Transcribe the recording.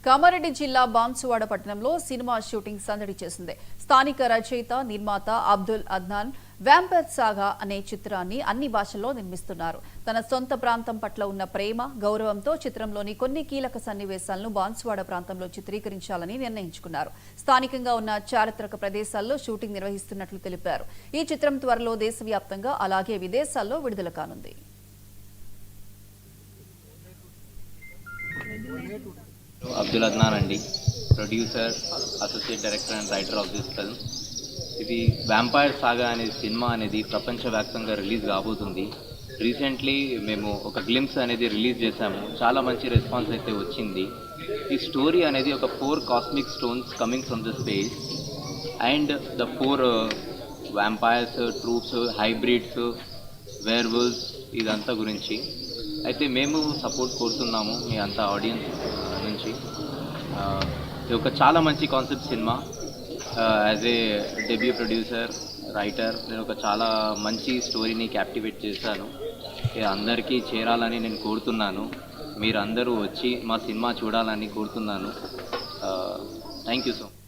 కామారెడ్డి జిల్లా బాన్సువాడ పట్టణంలో cinema shooting సందడి చేసింది. స్థానిక రచయిత, నిర్మాత అబ్దుల్ అద్నాన్ వ్యాంపైర్ సాగా అనే చిత్రాన్ని అన్ని భాషల్లో నిర్మిస్తున్నారు. తన సొంత ప్రాంతం పట్ల ఉన్న ప్రేమ, గౌరవంతో చిత్రంలోని కొన్ని కీలక సన్నివేశాలను బాన్సువాడ ప్రాంతంలో చిత్రీకరించాలని నిర్ణయించుకున్నారు. స్థానికంగా ఉన్న చారిత్రక ప్రదేశాల్లో షూటింగ్ నిర్వహిస్తున్నట్లు తెలిపారు. ఈ చిత్రం త్వరలో దేశవ్యాప్తంగా అలాగే విదేశాల్లో విడుదల కానుంది. అబ్దుల్ అద్నాన్ అండి, producer, associate director and writer of this film. ఇది వ్యాంపైర్ సాగా అనే సినిమా అనేది ప్రపంచవ్యాప్తంగా రిలీజ్ కాబోతుంది. రీసెంట్లీ మేము ఒక గ్లింప్స్ అనేది రిలీజ్ చేశాము. చాలా మంచి రెస్పాన్స్ అయితే వచ్చింది. ఈ స్టోరీ అనేది ఒక 4 cosmic stones coming from the space and the 4 vampires, troops, hybrids, werewolves, ఇదంతా గురించి అయితే మేము సపోర్ట్ కోరుతున్నాము మీ అంతా ఆడియన్స్ నుంచి. ఇది ఒక చాలా మంచి concept cinema. As a debut producer, writer, నేను ఒక చాలా మంచి స్టోరీని క్యాప్టివేట్ చేశాను. అందరికీ చేరాలని నేను కోరుతున్నాను. మీరందరూ వచ్చి మా సినిమా చూడాలని కోరుతున్నాను. Thank you so much.